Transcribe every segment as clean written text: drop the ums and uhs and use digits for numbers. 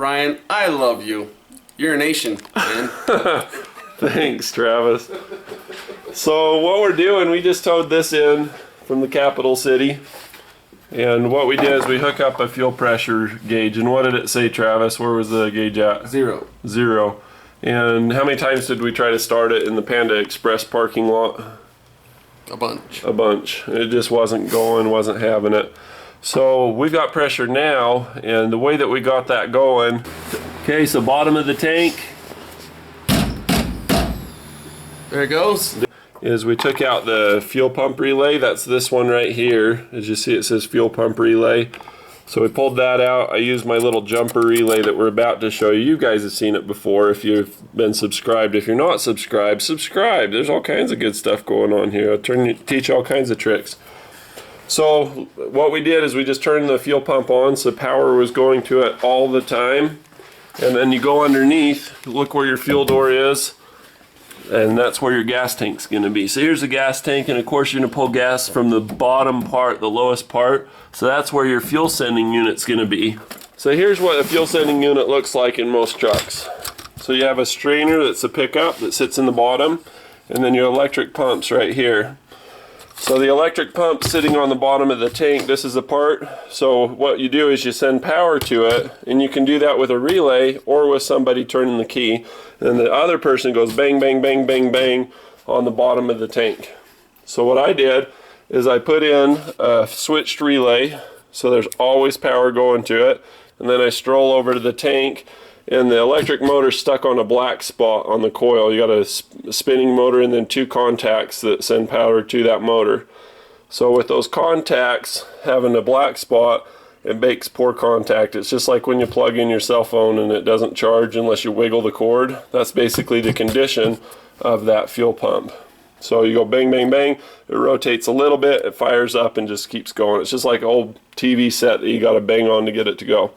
Ryan, I love you. You're a nation, man. Thanks, Travis. So what we're doing, we just towed this in from the capital city. And what we did is we hook up a fuel pressure gauge. And what did it say, Travis? Where was the gauge at? 0. 0. And how many times did we try to start it in the Panda Express parking lot? A bunch. A bunch. It just wasn't going, wasn't having it. So we've got pressure now, and the way that we got that going, okay, so bottom of the tank, there it goes. Is we took out the fuel pump relay. That's this one right here. As you see, it says fuel pump relay. So we pulled that out. I used my little jumper relay that we're about to show you. You guys have seen it before if you've been subscribed. If you're not subscribed, subscribe. There's all kinds of good stuff going on here. I'll teach you all kinds of tricks. So what we did is we just turned the fuel pump on so power was going to it all the time. And then you go underneath, look where your fuel door is, and that's where your gas tank's going to be. So here's the gas tank, and of course you're going to pull gas from the bottom part, the lowest part. So that's where your fuel sending unit's going to be. So here's what a fuel sending unit looks like in most trucks. So you have a strainer that's a pickup that sits in the bottom, and then your electric pumps right here. So the electric pump sitting on the bottom of the tank, this is the part. So what you do is you send power to it, and you can do that with a relay or with somebody turning the key. And the other person goes bang, bang, bang, bang, bang on the bottom of the tank. So what I did is I put in a switched relay, so there's always power going to it. And then I stroll over to the tank, and the electric motor's stuck on a black spot on the coil. You got a spinning motor and then 2 contacts that send power to that motor. So with those contacts having a black spot, it makes poor contact. It's just like when you plug in your cell phone and it doesn't charge unless you wiggle the cord. That's basically the condition of that fuel pump. So you go bang, bang, bang, it rotates a little bit, it fires up and just keeps going. It's just like an old TV set that you got to bang on to get it to go.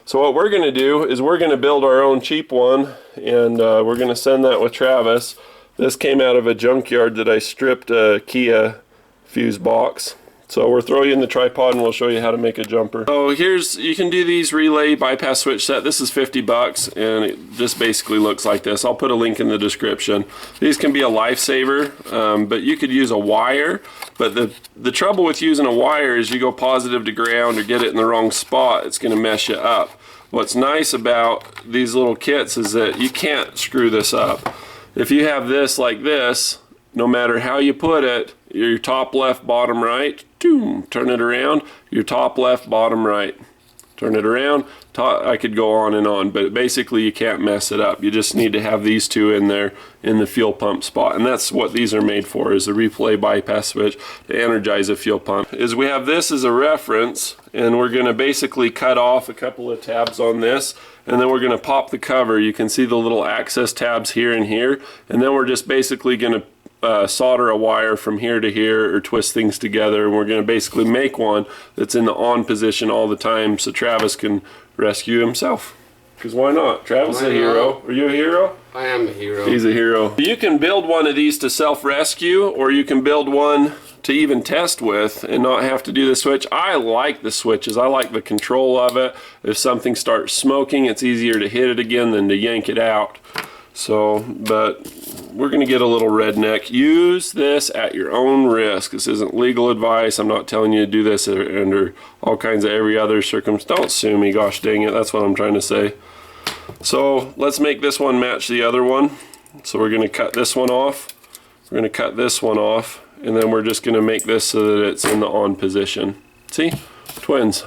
So what we're going to do is we're going to build our own cheap one, and we're going to send that with Travis. This came out of a junkyard that I stripped a Kia fuse box. So we'll throw you in the tripod and we'll show you how to make a jumper. So here's, you can do these relay bypass switch set. This is $50 and it just basically looks like this. I'll put a link in the description. These can be a lifesaver, but you could use a wire. But the trouble with using a wire is you go positive to ground or get it in the wrong spot, it's going to mess you up. What's nice about these little kits is that you can't screw this up. If you have this like this, no matter how you put it, your top left, bottom right, turn it around, your top left, bottom right, turn it around. I could go on and on, but basically you can't mess it up. You just need to have these 2 in there in the fuel pump spot, and that's what these are made for, is a replay bypass switch to energize a fuel pump. Is we have this as a reference, and we're going to basically cut off a couple of tabs on this, and then we're going to pop the cover. You can see the little access tabs here and here, and then we're just basically going to solder a wire from here to here or twist things together, and we're going to basically make one that's in the on position all the time so Travis can rescue himself. Because why not? Travis is a hero. Are you a hero? I am a hero. He's a hero. You can build one of these to self-rescue, or you can build one to even test with and not have to do the switch. I like the switches. I like the control of it. If something starts smoking, it's easier to hit it again than to yank it out. So, but we're going to get a little redneck. Use this at your own risk. This isn't legal advice. I'm not telling you to do this under all kinds of every other circumstance. Don't sue me, gosh dang it. That's what I'm trying to say. So let's make this one match the other one. So we're going to cut this one off. We're going to cut this one off. And then we're just going to make this so that it's in the on position. See? Twins.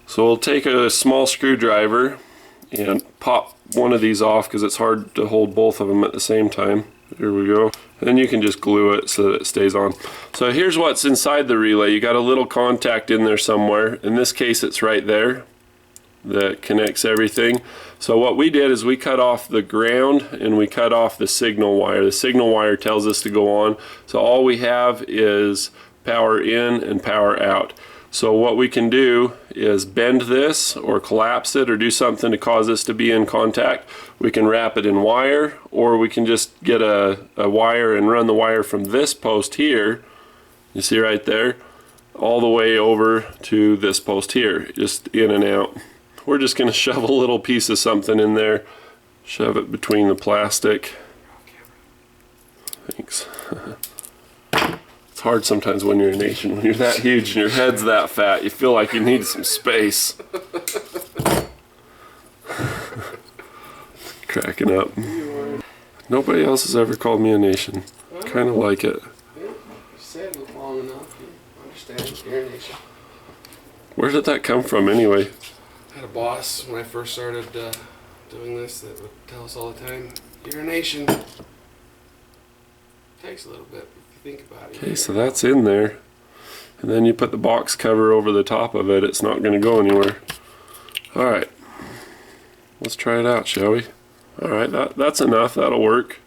So we'll take a small screwdriver and pop one of these off because it's hard to hold both of them at the same time. Here we go. And then you can just glue it so that it stays on. So here's what's inside the relay. You got a little contact in there somewhere. In this case it's right there that connects everything. So what we did is we cut off the ground and we cut off the signal wire. The signal wire tells us to go on. So all we have is power in and power out. So what we can do is bend this or collapse it or do something to cause this to be in contact. We can wrap it in wire, or we can just get a wire and run the wire from this post here, you see right there, all the way over to this post here, just in and out. We're just going to shove a little piece of something in there, shove it between the plastic. Thanks. It's hard sometimes when you're a nation. When you're that huge and your head's that fat, you feel like you need some space. Cracking up. Nobody else has ever called me a nation. Kind of like it. Yeah, you said it long enough. You understand. You're a nation. Where did that come from anyway? I had a boss when I first started doing this that would tell us all the time, "You're a nation." Takes a little bit if you think about it. Okay, so that's in there. And then you put the box cover over the top of it. It's not going to go anywhere. Alright. Let's try it out, shall we? Alright, that's enough. That'll work.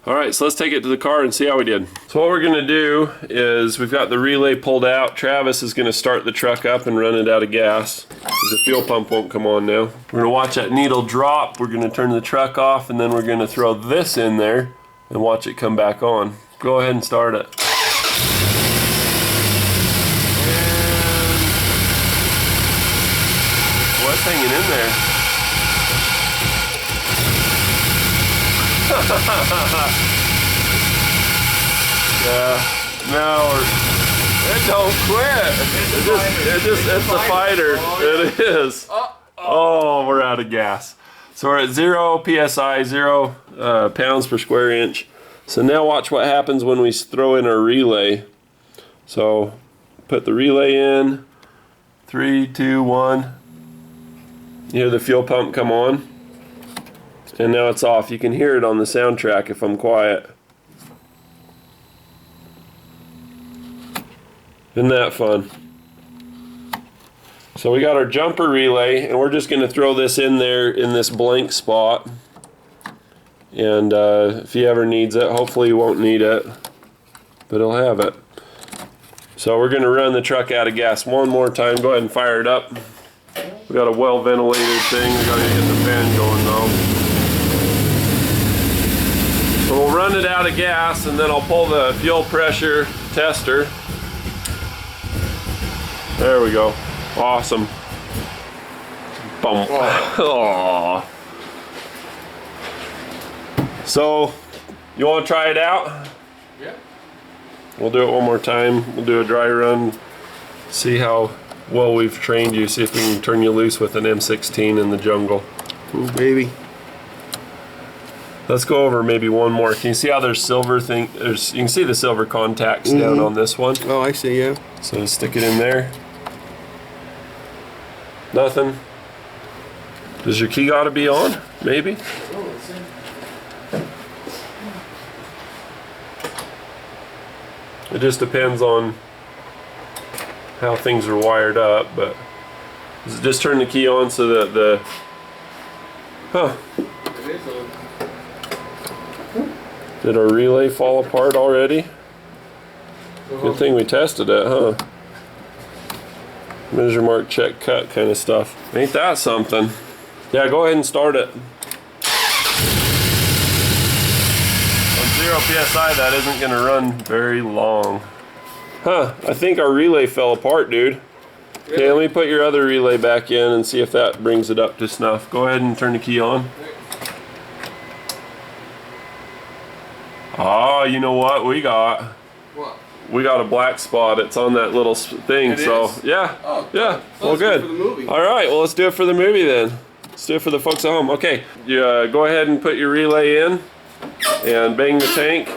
Alright, so let's take it to the car and see how we did. So what we're going to do is we've got the relay pulled out. Travis is going to start the truck up and run it out of gas, because the fuel pump won't come on now. We're going to watch that needle drop. We're going to turn the truck off, and then we're going to throw this in there and watch it come back on. Go ahead and start it. What's hanging in there? Yeah, no, it don't quit. It's a fighter. It is. Oh, we're out of gas. So we're at 0 psi, 0 pounds per square inch. So now watch what happens when we throw in our relay. So put the relay in. 3, 2, 1. You hear the fuel pump come on. And now it's off. You can hear it on the soundtrack if I'm quiet. Isn't that fun? So we got our jumper relay, and we're just going to throw this in there in this blank spot. And if he ever needs it, hopefully he won't need it, but he'll have it. So we're going to run the truck out of gas one more time. Go ahead and fire it up. We got a well ventilated thing. We got to get the fan going though. So we'll run it out of gas, and then I'll pull the fuel pressure tester. There we go. Awesome. Boom. Oh. So, you want to try it out? Yeah. We'll do it one more time. We'll do a dry run. See how well we've trained you. See if we can turn you loose with an M16 in the jungle. Ooh, baby. Let's go over maybe one more. Can you see how there's silver thing? You can see the silver contacts down on this one. Oh, I see, yeah. So stick it in there. Nothing. Does your key got to be on? Maybe. It just depends on how things are wired up, but just turn the key on so that the It is on. Did our relay fall apart already? Good thing we tested it, huh? Measure, mark, check, cut kind of stuff. Ain't that something? Yeah, go ahead and start it. On 0 psi, that isn't going to run very long. Huh, I think our relay fell apart, dude. Okay, let me put your other relay back in and see if that brings it up to snuff. Go ahead and turn the key on. Oh, you know what we got? What? We got a black spot. It's on that little thing. It so is? yeah, Oh, yeah. so Well, let's do it good. for the movie. All right. Well, let's do it for the movie then. Let's do it for the folks at home. Okay. You go ahead and put your relay in and bang the tank.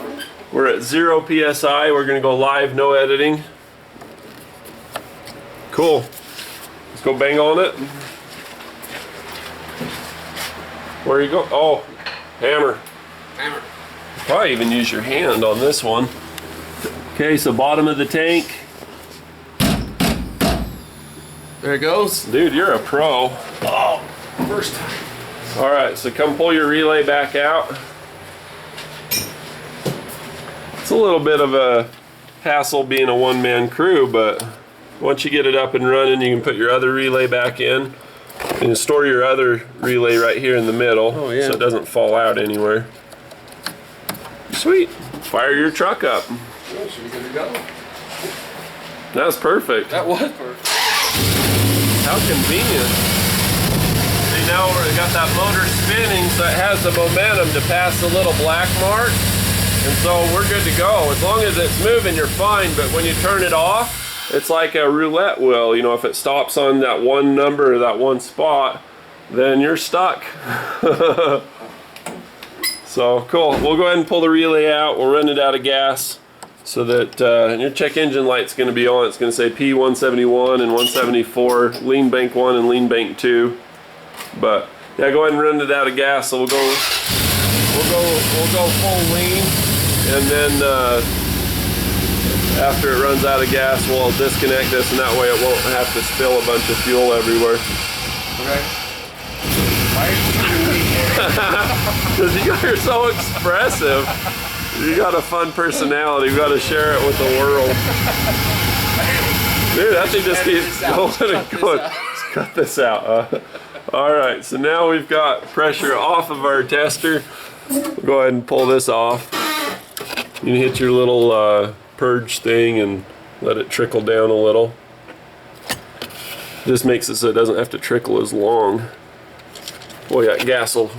We're at 0 psi. We're gonna go live, no editing. Cool. Let's go bang on it. Where you go? Oh, hammer. Hammer. Probably even use your hand on this one. Okay, so bottom of the tank. There it goes. Dude, you're a pro. Oh, first time. All right, so come pull your relay back out. It's a little bit of a hassle being a one-man crew, but once you get it up and running, you can put your other relay back in and store your other relay right here in the middle. Oh, yeah. So it doesn't fall out anywhere. Sweet. Fire your truck up. Oh, should be good to go. That's perfect. That was perfect. How convenient. See, now we got that motor spinning, so it has the momentum to pass the little black mark. And so we're good to go. As long as it's moving, you're fine. But when you turn it off, it's like a roulette wheel. You know, if it stops on that one number or that one spot, then you're stuck. So cool. We'll go ahead and pull the relay out. We'll run it out of gas so that your check engine light's going to be on. It's going to say P171 and 174, lean bank 1 and lean bank 2. But yeah, go ahead and run it out of gas. So we'll go full lean, and then after it runs out of gas, we'll disconnect this, and that way it won't have to spill a bunch of fuel everywhere. Okay. Because you guys are so expressive. You got a fun personality. You got to share it with the world. Dude, that thing just keeps going and going. Let's cut this out. All right, so now we've got pressure off of our tester. We'll go ahead and pull this off. You can hit your little purge thing and let it trickle down a little. This makes it so it doesn't have to trickle as long. Boy, that gas will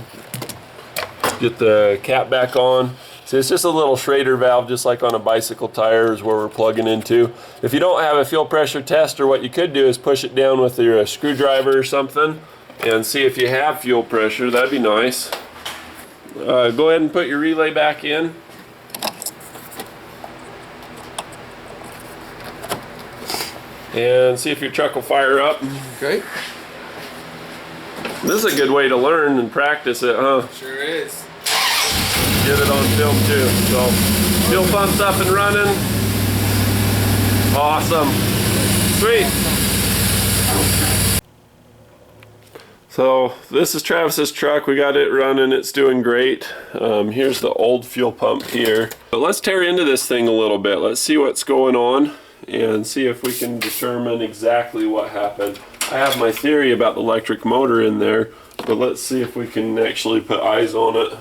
get the cap back on. So it's just a little Schrader valve, just like on a bicycle tire is where we're plugging into. If you don't have a fuel pressure tester, what you could do is push it down with your screwdriver or something and see if you have fuel pressure. That'd be nice. Go ahead and put your relay back in. And see if your truck will fire up. Okay. This is a good way to learn and practice it, huh? Sure is. Get it on film too. So, fuel pump's up and running. Awesome. Sweet. So, this is Travis's truck. We got it running. It's doing great. Here's the old fuel pump here. But let's tear into this thing a little bit. Let's see what's going on and see if we can determine exactly what happened. I have my theory about the electric motor in there, but let's see if we can actually put eyes on it.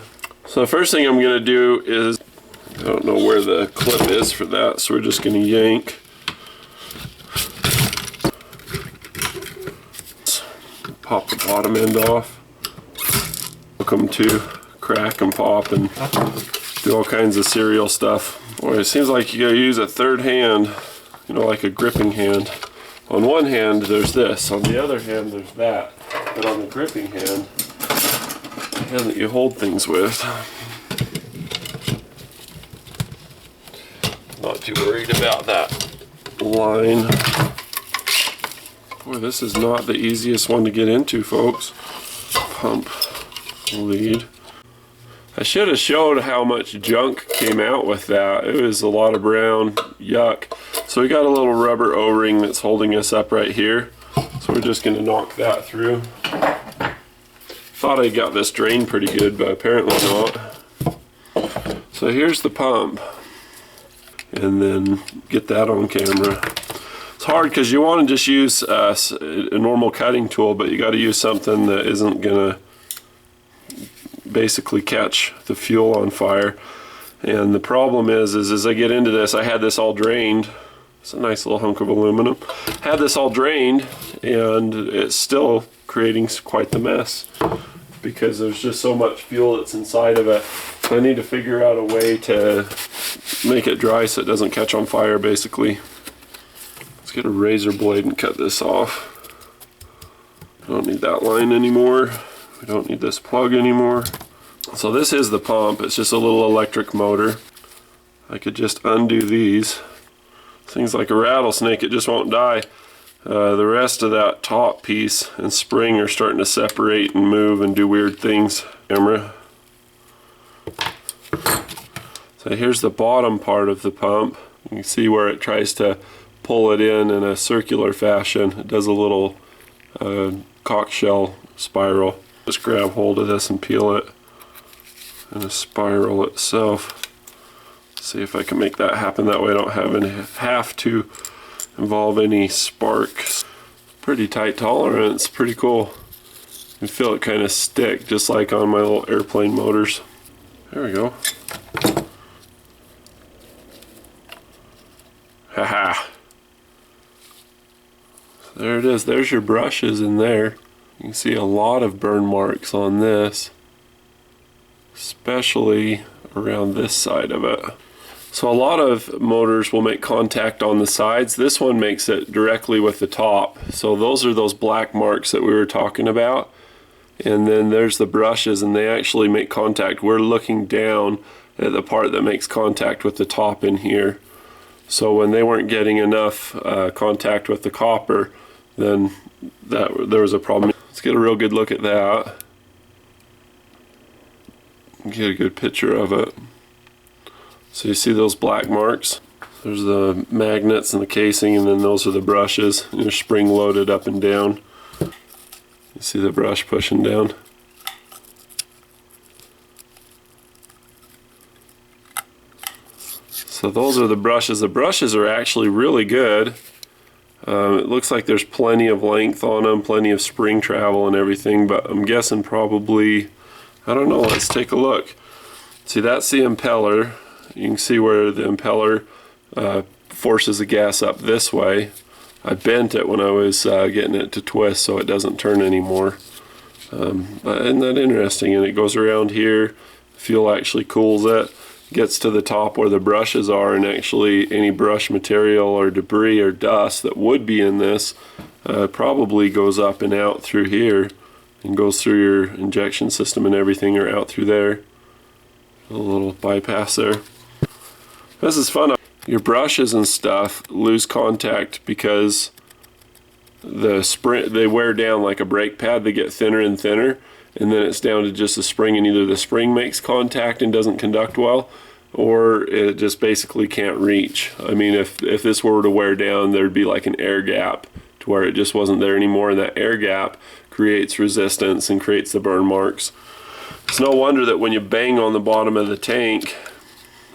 So the first thing I'm going to do is, I don't know where the clip is for that, so we're just going to yank. Pop the bottom end off. Hook them to crack and pop and do all kinds of serial stuff. Boy, it seems like you got to use a third hand, you know, like a gripping hand. On one hand, there's this. On the other hand, there's that. But on the gripping hand, the hand that you hold things with, not too worried about that line. Boy, this is not the easiest one to get into, folks. Pump lead. I should have showed how much junk came out with that. It was a lot of brown yuck. So we got a little rubber O-ring that's holding us up right here. So we're just gonna knock that through. Thought I got this drained pretty good, but apparently not. So here's the pump. And then get that on camera. It's hard because you want to just use a normal cutting tool, but you got to use something that isn't gonna basically catch the fuel on fire. And the problem is as I get into this, I had this all drained. It's a nice little hunk of aluminum. Had this all drained, and it's still creating quite the mess because there's just so much fuel that's inside of it. So I need to figure out a way to make it dry so it doesn't catch on fire, basically. Let's get a razor blade and cut this off. I don't need that line anymore. We don't need this plug anymore. So this is the pump. It's just a little electric motor. I could just undo these. Things like a rattlesnake, it just won't die. The rest of that top piece and spring are starting to separate and move and do weird things. Camera. So here's the bottom part of the pump. You can see where it tries to pull it in a circular fashion. It does a little conch shell spiral. Just grab hold of this and peel it in a spiral itself. See if I can make that happen. That way I don't have to involve any sparks. Pretty tight tolerance, pretty cool. You can feel it kind of stick, just like on my little airplane motors. There we go. Haha. There it is. There's your brushes in there. You can see a lot of burn marks on this, especially around this side of it. So a lot of motors will make contact on the sides. This one makes it directly with the top. So those are those black marks that we were talking about. And then there's the brushes, and they actually make contact. We're looking down at the part that makes contact with the top in here. So when they weren't getting enough contact with the copper, then there was a problem. Let's get a real good look at that. Get a good picture of it. So you see those black marks? There's the magnets and the casing, and then those are the brushes. And they're spring loaded up and down. You see the brush pushing down. So those are the brushes. The brushes are actually really good. It looks like there's plenty of length on them, plenty of spring travel and everything, but I'm guessing probably, I don't know, let's take a look. See, that's the impeller. You can see where the impeller forces the gas up this way. I bent it when I was getting it to twist so it doesn't turn anymore. But isn't that interesting? And it goes around here. Fuel actually cools it, gets to the top where the brushes are, and actually any brush material or debris or dust that would be in this probably goes up and out through here and goes through your injection system and everything, or out through there. A little bypass there. This is fun. Your brushes and stuff lose contact because they wear down like a brake pad. They get thinner and thinner, and then it's down to just a spring, and either the spring makes contact and doesn't conduct well, or it just basically can't reach. I mean, if this were to wear down, there'd be like an air gap to where it just wasn't there anymore, and that air gap creates resistance and creates the burn marks. It's no wonder that when you bang on the bottom of the tank,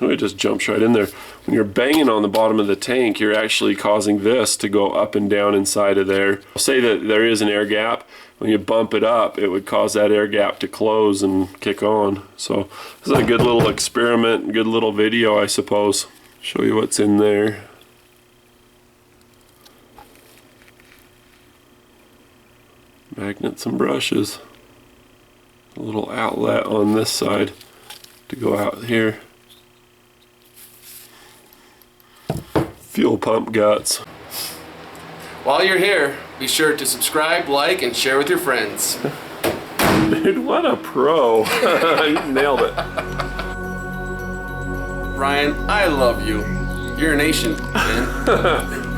oh, it just jumps right in there. When you're banging on the bottom of the tank, you're actually causing this to go up and down inside of there. Say that there is an air gap. When you bump it up, it would cause that air gap to close and kick on. So this is a good little experiment, good little video, I suppose. Show you what's in there. Magnets and brushes. A little outlet on this side to go out here. Fuel pump guts. While you're here, be sure to subscribe, like, and share with your friends. Dude, what a pro. You nailed it. Ryan, I love you. You're a nation, man.